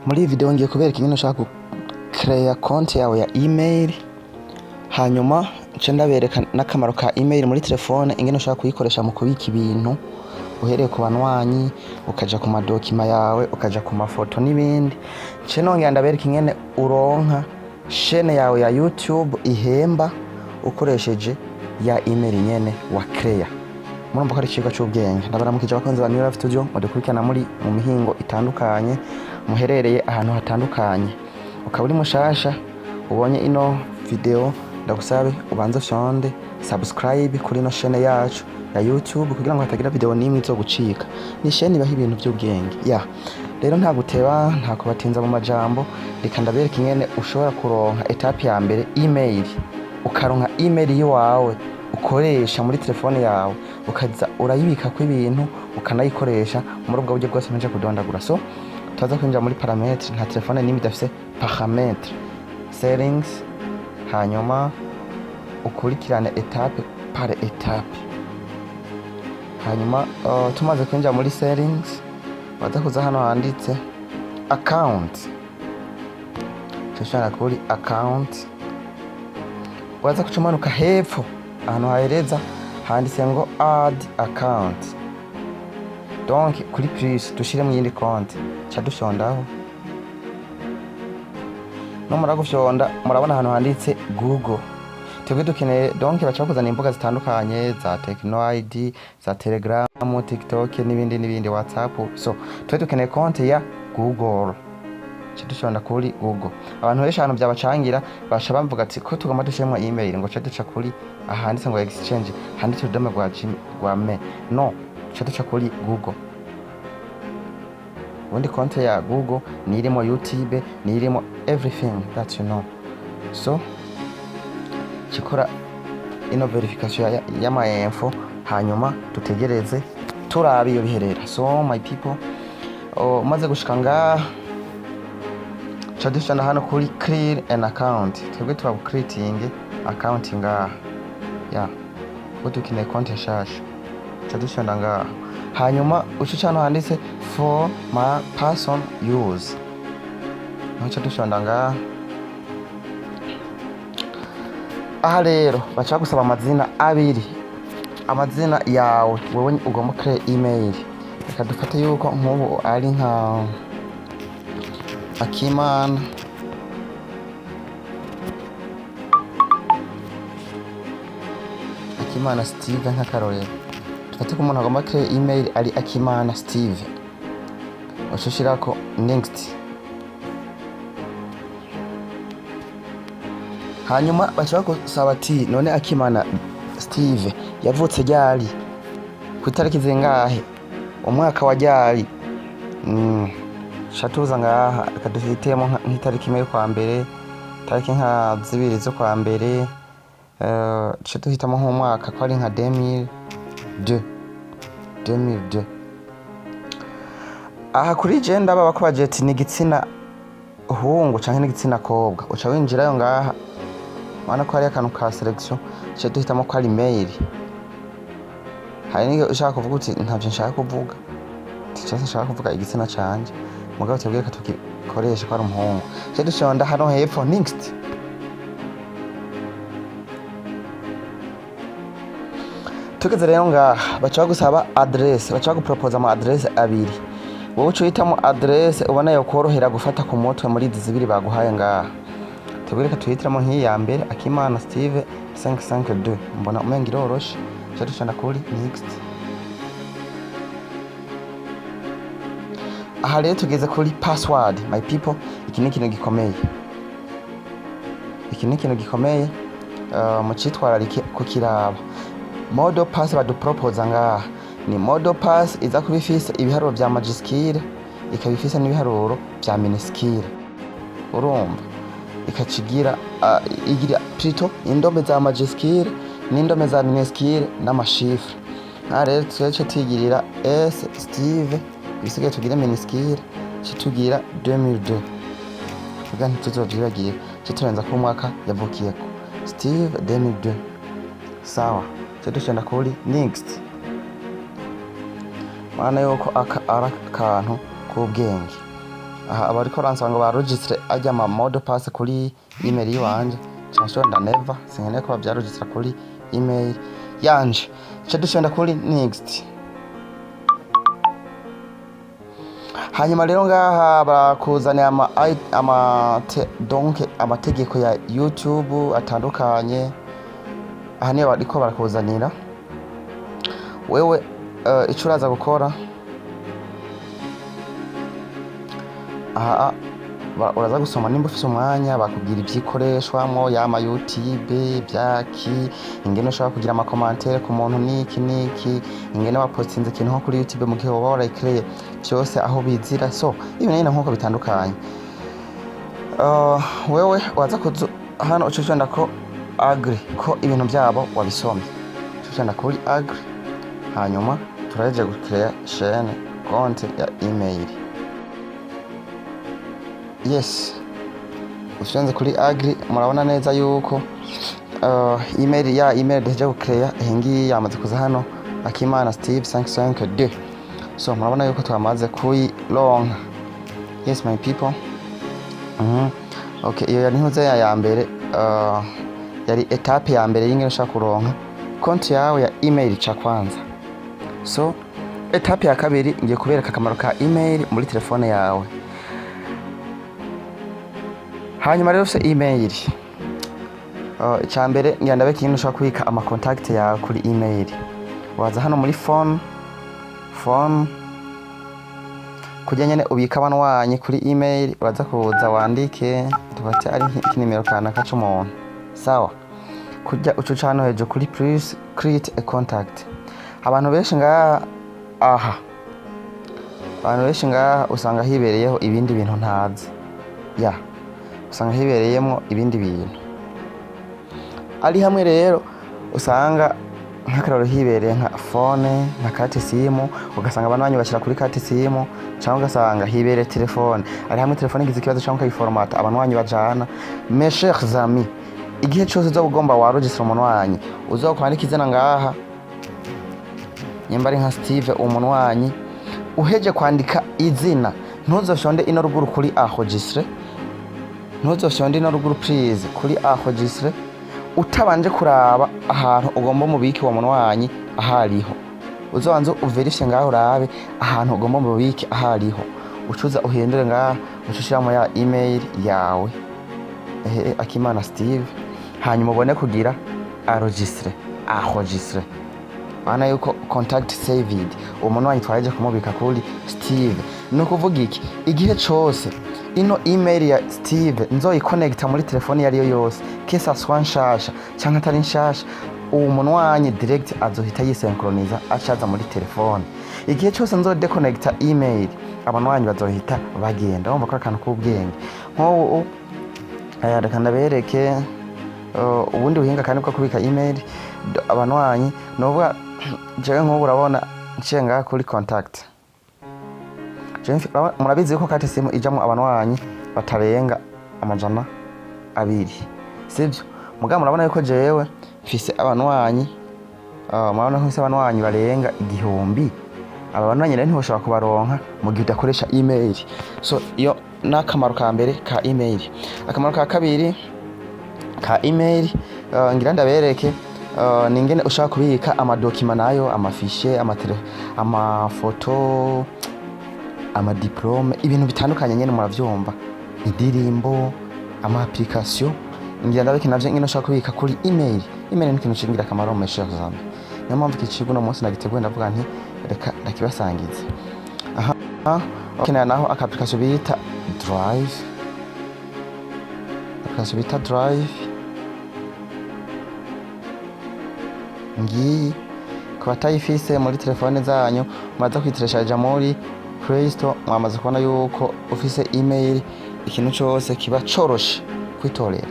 Muri iyi video ngiye kubereka ingene ushaka create konti yawe ya email, hanyuma nce ndabereka n'akamaro ka email muri telefone, ingene ushaka kuyikoresha mu kubika ibintu uhereye ku banwanyi, ukaja ku madokima yawe, ukaja ku mafoto n'ibindi. Nce nongera ndabereka ingene uronka chaîne yawe ya YouTube ihemba ukoresheje ya email nyene wa create. Murumva ko ari ikigo cy'ubwenge. Ndabaramukije abakunzi ba New Life Studio, mudukurikirana muri mu mihingo itandukanye, muherereye ahantu hatandukanye. Ukaba uri mushasha ubonye ino video, ndagusabe ubanze fyonde subscribe kuri ino chaîne yacu ya YouTube kugira ngo hatagira video nimwe zo gucika. Ni chaîne ibaho ibintu by'ubwenge. Rero nta guteba, nta kubatinza mu majambo, reka ndabereka ingene ushobora kuronka etape ya mbere email. Ukaronka email yawe ukoresha muri telefone yawe, ukaza urayibika ko ibintu ukanayikoresha muri ubwo buryo bwose nje kudondagura. So tuza kwinjira muri parametre, nta telefone nimwe idafise parametre, settings, hanyuma ukurikirane etape par etape. Hanyuma tumaze kwinjira muri settings, waza kuza hano handitse account, tushaka kuri account, waza kucumanuka hepfo ahantu hahereza handitse ngo add account. Donc kuri plus dushire mu yindi konti cha dushondaho, no muragufyonda murabona ahantu handitse Google. Twebwe dukeneye donc bacakuzana imbuga zitandukanye za Tecno ID, za Telegram, TikTok n'ibindi WhatsApp. So twe dukeneye konti ya Google, cha dushonda kuri Google. Abantu benshi hano byabacangira basha bamvuga ati ko tugomba dushemwa email ngo cha duca kuri ahanditse ngo exchange, handitse urudome rwa me. No, cha duca kuri Google. Ubundi konti ya Google ni irimo YouTube, ni irimo everything that you know. So chikora ino verification y'ama info, hanyuma tutegereze turabe iyo biherera. So my people, maze gushika nga cha dushana hano kuri create an account. Twebwe turabu creating account nga ko dukeneye konti nshasha, cha dushana nga hanyuma ucicano handitse for my person use. Nco dushonda nga aha rero bacha gusaba amazina abiri, amazina yawe wewe ugomba create email. Reka dufate yuko nk'ubu ari nka Akimana Steve nk'akarorero. Dufate ko umuntu agomba create email ari Akimana Steve, ushishirako next. Hanyuma bashaka gusaba ati none Akimana Steve yavutse ryari, ku itariki zingahe, umwaka wa ryari. Shatuza ngaha kadufitemo nk'itariki imwe kwa mbere, tariki nka zibiri zo kwa mbere, duhitamo nk'umwaka ko ari nka 2002. Aha kuri gender baba ko budget ni igitsina hungu canke n'igitsina kobwa, uca winjirayo ngaha wana ko ari akantu ka selection, cyo duhitamo ko ari mail. Hari niyo ushaka kuvuga uti ntavyo nshaka kuvuga, cyangwa nshaka kuvuga igitsina canje, mugabo twebwe ka tukikoresha ko ari umuhungu. Cyo dushonda hano hepfo next. Tugeze rero ngaha bacha gusaba address, bacha gupropose ama address abiri. Wowe ucitamo address ubona yo korohera gufata ku mutwe muri zibiri baguhaye ngaha. Tubireka tuyitiramo nk'iyi ya mbere Akimana Steve 552. Mbona umenga iroroshe. Cyo dushana kuri next. Aha rero tugeze kuri password. My people, iki ni ikintu gikomeye. Mu citwararike ku kiraba. Model pass badupropose ngaha ni model pass iza kuba ifise ibiharuro vya majuscule, ikaba ifise n'ibiharuro vya minuscule. Urumva ikacigira igira plutôt indome za majuscule n'indome za minuscule n'amashifre. Rero tuce tigirira S Steve bisigaye tugire minuscule, tugira 2002 kugira ntituzovyibagiye, turenza ko umwaka yavukiyeko Steve 2002. Sawa, dushenda kuri next. Mana yuko aka ara kantu k'ubwenge. aha abariko baransaba ngo baregistre ajya ama mode pass kuri email yiwanje cyashonda never sinkeneye ko babyaregistra kuri email yanje cyo dushonda kuri next. Hanyuma rero ngaha barakuzanira amategeko ya YouTube atandukanye. Aha niyo bariko barakuzanira wewe icyo uraza gukora. Aha uraza gusoma nimba ufise umwanya bakubwira ibyikoreshwamo yama YouTube byaki, ingene ushobora kugira ama commentaire ku muntu niki, ingene wapostinze ikintu nko kuri YouTube mu gihe woba warayicreye byose aho bizira, so ibintu nkuko bitandukanye. Wewe waza hano ucishonda ko agree ko ibintu byabo wabisomye, ucishonda kuri agree. Hanyuma turaje gucreate chaîne konti ya email. Yes, ushenze kuri agree murabona neza yuko email deje gucreate hingi yamaze kuza hano Akimana Steve 552. So murabona yuko twamaze kuyironka. Yes my people. Okay, iyo yari ntuze ya mbere yari etape ya mbere y'ingene ushaka kuronka konti yawe ya email ca kwanza. So etape ya kabiri ngiye kubereka akamaro ka email muri telefone yawe. Hanyuma rero se email icyambere ngenda beke ikintu ushaka kubika ama contact yawe kuri email. Waza hano muri phone kujya nyene ubika abanwanyi kuri email, uraza kuza wandike tubate ari nimero kanaka c'umuntu, sawa. Kujya ucuca hano hejuru kuri please create a contact. Abantu benshi ngaha usanga hibereyeho ibindi bintu ntazi, usanga hibereyemo ibindi bintu ari hamwe. Rero usanga nk'akararo hibereye nka phone nka carte simu, ugasanga abantu bashyira kuri carte simu, cyangwa ugasanga hibereye telefone ari hamwe. Telefone igize ikibazo cyangwa kayiformata abantu bajana. Mes chers amis, igihe cyose uzo ugomba waregistre umuntu wanyu uzo kwandika izina ngaha, nyamba ari nka Steve umuntu wanyu, uheje kwandika izina ntuzoshonde ino ruguru kuri enregistrer, ntuzoshonde ino ruguru please kuri enregistrer utabanje kuraba ahantu ugomba umubiki wa muntu wanyu ahariho. Uzobanze uverifye ngaho urabe ahantu ugomba umubiki ahariho, ucuza uhindure ngaha ucushiramo ya email yawe Akimana Steve, hanyuma ubone kugira enregistrer. Bana yuko contact saved umuntu wanyu twaje kumubika kuri Steve. No kuvuga iki, igihe cyose ino email ya Steve nzoyiconnecta muri telefone yari yo yose, kesa swanshasha cyangwa atari nshasha, umuntu wanyu direct azohita yisynchroniza acaza muri telefone. Igihe cyose nzo deconnecta email abantu wanyu bazohita bagenda. Urumva ko akantu k'ubwenge nko reka ndabereke ubundi buhinga kandi bwo kubika email abantu wanyu. Novuga jewe nk'ubu urabona nshenga kuri contact, murabizi yuko carte simu ijamo abantu wanyu batarenga 200, sibyo? Mugabo murabona yuko jewe mfise abantu wanyu murabona ko mfise abantu wanyu barenga 1000. Aba bantu nyine ntiboshobora kubaronka mu gihe udakoresha email. So iyo nakamaro ka mbere ka email. Akamaro ka kabiri ka email ngira ndabereke ningene ushaka kubika amadokima nayo, amafishe, amafoto, amadiplome, ibintu bitandukanye nyene muravyumva, indirimbo, ama application. Ngira ndabeke navyo ngene ushaka kubika kuri email. Email ni ikintu cingira akamaro mu meshe yazamwe. Niyo mpamvu ikicigo no munsi nagiteguye ndavuga nti reka ndakibasangiza. Naho application bita Drive. Ngiyi ku batayifise muri telefone zanyu muraza kwitereshaja muri Play Store, mwamaze kubona yuko ufise email ikintu cyose kiba coroshe kwitorera.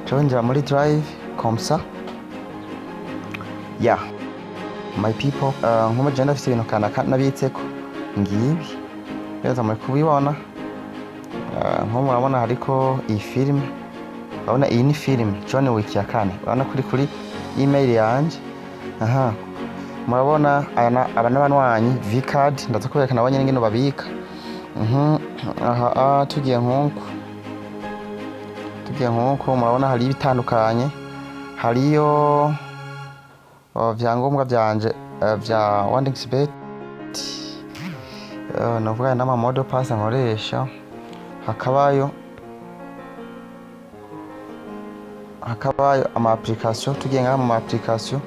Twinjira muri Drive comme ça. My people, nk'umu jenda afise ibintu kanaka nabitseko ngibi reza muri kubibona. Nko murabona hariko iyi film, urabona iyi ni film John Wick ya 4, urabona kuri email yanje. Murabona abana banwanyi vcard ndaza kubereka nabo nyene ngene babika. aha tugiye nk'uko murabona hari ibitandukanye, hariyo vyangombwa vyanje vya 1xBet, novuga n'amamodo pass nkoresha, hakabayo ama application. Tugiye ngaha mu application,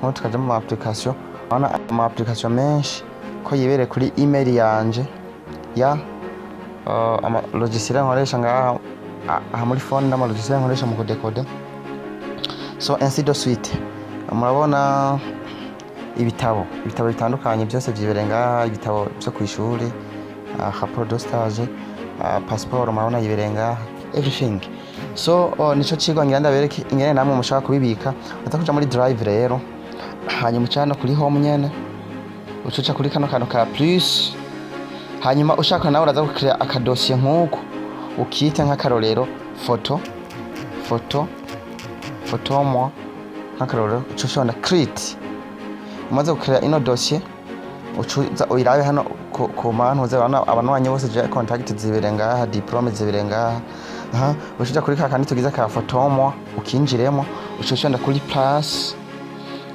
nko tukaja mu application, urabona ama application menshi ko yibereye kuri email yanje ya ama logiciel nkoresha ngaha muri phone n'ama logiciel nkoresha mu kudekode, so ainsi de suite. Murabona ibitabo bitandukanye byose vyibereye ngaha, ibitabo byo kwishuri, rapport de stage, passport murabona yibereye ngaha, everything. So nico cigwa ngira ndabereke ingene namwe mushaka kubibika. Uza kuja muri drive rero, hanyuma ucana kuri home nyene, ucuca kuri kano kantu ka plus, hanyuma ushaka nawe uraza gukrea akadosiye nk'uko, ukite nk'akarorero photo moi nk'akarorero, ucushonda create. Umaze gukrea ino dossier, ucuza uyirabe hano ku mantu uzabona abanwanyi bose je contact zibere ngaha, diplome zibere ngaha. Ucuja kuri kakandi tugize ka photo moi, ukinjiremo, ucushonda kuri plus,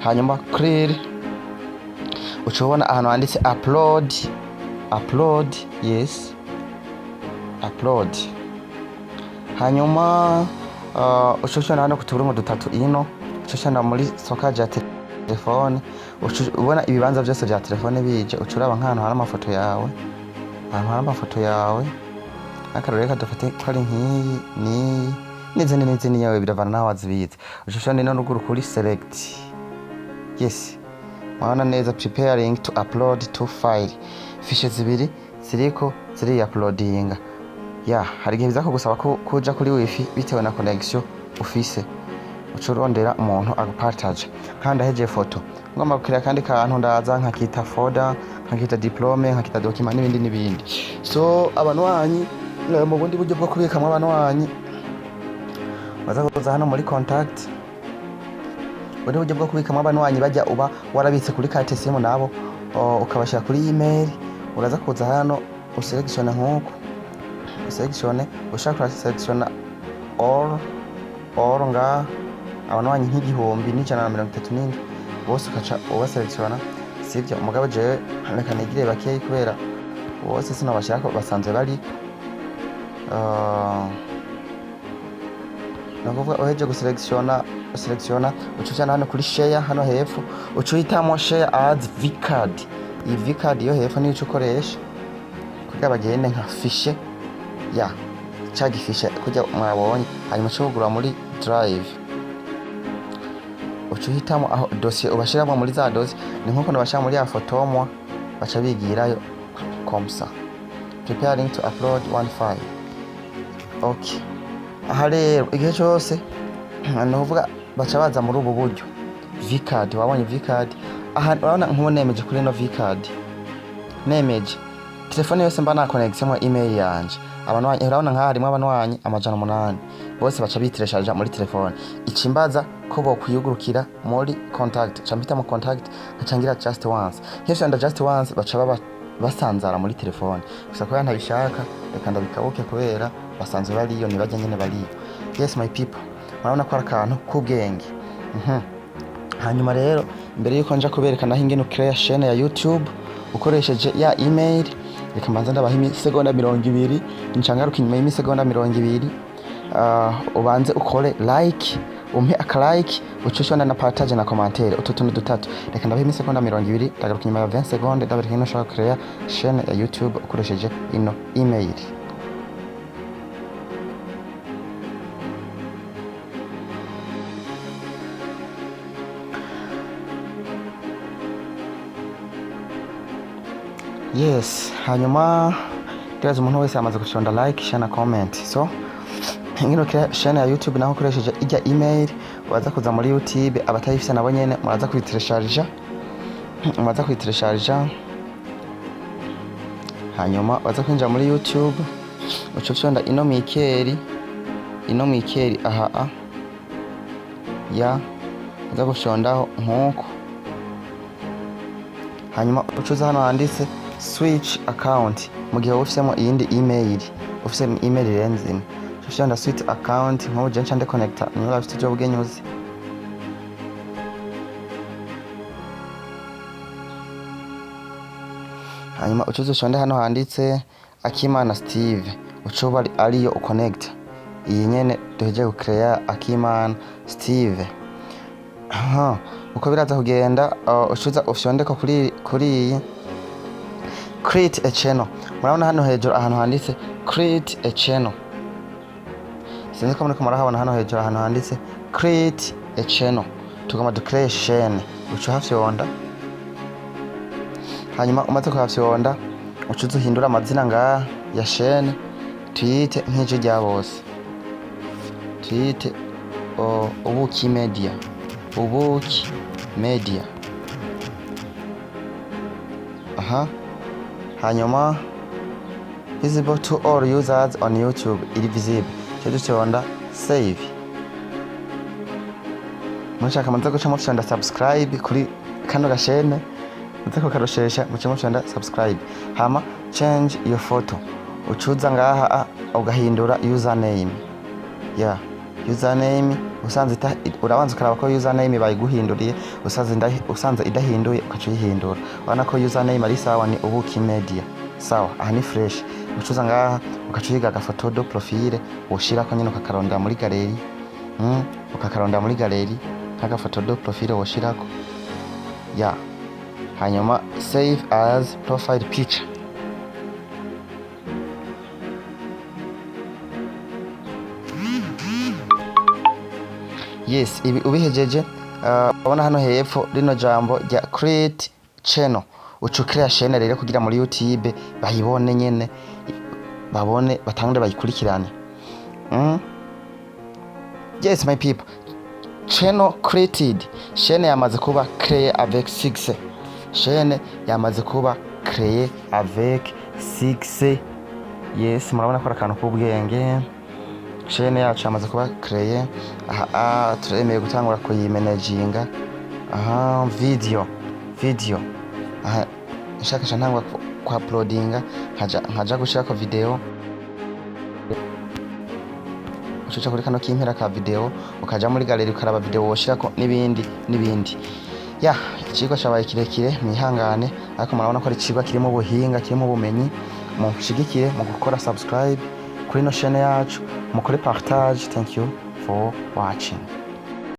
hanyuma clear, ucubona ahantu handitse upload, yes, upload. Hanyuma ucushonda hano kutuburungu dutatu ino, ucushonda muri stockage ya telefone, ubona ibibanza byose bya telefone bije, ucuraba nk'ahantu hari amafoto yawe, akarorero kadufate ko ari nk'iyi n'izindi yawe, biravana naho wazibize. Ucushonda ino ruguru kuri select, yes, mwana neza, preparing to upload to file, fishe zibiri ziriko ziri uploadinga. Hari igihe biza kugusaba kuja kuri wifi bitewe na connection ufise, ucurondera umuntu agupartage. Kandi aheje foto ngomba gukira kandi kantu ndaza nkakita folder, nkakita diplome, nkakita document n'ibindi. So abanwanyi mu bundi buryo bwo kubikamwa abanwanyi, baza kuza hano muri contact, ubundi buryo bwo kubikamwa abanwanyi bajya uba warabitse kuri carte SIM nabo ukabashira kuri email. Uraza kuza hano uselektione nk'uko, ushaka selektiona all nga abanwanyi nk'igihumbi n'ijana na 37 bose ukaca ubaselektiona. Sivyo umugabo jewe reka nigire bakeyi kubera bose sinabashaka basanzwe bari nakuvuga. Uheje guselektiona ucucana hano kuri share, hano hepfo ucuhitamo share as vcard. Iyi vcard yo hepfo niyo ukoresha kugira bagende nka fiche cagifishe kujya mwabonye. Hanyuma cugura muri drive, ucuhitamo aho dossier ubashiramo muri za dossier, ni nkuko nabashira muri ya photo moi, baca bigirayo comme ça, preparing to upload one file. Okay, aha rero igihe cyose nuvuga baca baza muri ubu buryo vcard. Wabonye vcard aha, urabona nkuko nemeje kuri no vcard, nemeje telefone yose mba na connection mu email yanje. Abanwanyi urabona nka harimo abanwanyi 800 bose baca bitireshaje muri telefone. Ikimbaza ko bokwiyugurukira muri contact, cambita mu contact acangira just once. Nk'ivyo nda just once baca basanzara muri telefone, gusa ko yantabishaka reka ndabikabuke kubera basanzwe bariyo, nibajya nyene bariyo. Yes my people, murabona ko arakantu k'ubwenge. Hanyuma rero imbere yuko nja kuberekana ingene ukrea chaîne ya YouTube ukoresheje ya email, reka mbanza ndabaha imisegonda 20, ncangaruka inyuma y'imisegonda 20, ubanze ukore like, umpe aka like, ucushonda na partage na commentaire, ututuntu dutatu. Reka ndabaha imisegonda 20, ndagaruka inyuma ya 20 secondes ndabereka ino ushaka create chaîne ya YouTube ukoresheje ino email. Yes, hanyuma kiraza umuntu wese amaze gushonda like, share na comment. So ngino kira chaîne ya YouTube naho ukoresheje ijya email, waza kuza muri YouTube, abatayifise nabo nyene muraza kwiteresharja, hanyuma waza kwinjira muri YouTube, ucushonda ino mikeri aha uza gushondaho nkuko, hanyuma ucuza hano handitse switch account mu gihe ufisemo iyindi email, ufise email irenze imwe ushobora switch account nk'ubu je nca ndeconnecta New Life Studio Bugenyuzi. Hanyuma ucuze ushonde hano handitse Akimana Steve, ucuba ariyo uconnect iyi nyene duheje gucreate Akimana Steve. Uko biraza kugenda ucuza ufyondeko kuri create a channel. Murabona hano hejuru ahantu handitse create a channel, sinzi ko muriko murahabona hano hejuru ahantu handitse create a channel, tugomba ducreate chaîne. Ucu hafyonda, hanyuma umaze kuhafyonda ucuza uhindura amazina ngaha ya chaîne, tuyite nk'ije rya bose, tuyite Ubuki Media, Ubuki Media. Hanyuma visible to all users on YouTube, iri visible cyo dushonda save. Mushaka manza guca mufyonda subscribe kuri kano gashene, mutako karoshesha muca mufyonda subscribe. Hama change your photo, ucuza ngaha ugahindura username. Username usanze urabanza ukaraba ko username bayiguhinduriye, usanze idahinduye ukaca uyihindura. Urabona ko username ari sawa, ni Ubuki Media sawa, aha ni fresh. Ucuza ngaha ukaca uyiga agafoto do profile woshirako nyine ukakarondera muri galeri, ukakarondera muri galeri nk'agafoto do profile woshirako hanyuma save as profile picture. Yes, ibi ubihejeje ubona hano hepfo rino jambo rya create channel, ucukira chaîne rero kugira muri YouTube bayibone nyene, babone batangure bayikurikirane. Yes my people, channel created, chaîne yamaze kuba créé avec succès, chaîne yamaze kuba créé avec succès. Yes, murabona ko akantu k'ubwenge, chaîne yacu yamaze kuba créé. Turemeye gutangura kuyimanaginga. Video nshakasha ntangwa ku uploadinga, nkaja gushirako video, ucuca kuri kano kimpera ka video ukaja muri galeri ukaraba video woshirako n'ibindi. Ikigo cabaye kirekire, mwihangane, ariko murabona ko ari ikigo kirimo ubuhinga, kirimo ubumenyi. Mushigikire mu gukora subscribe kuri no chaîne yacu, mukore partage. Thank you for watching.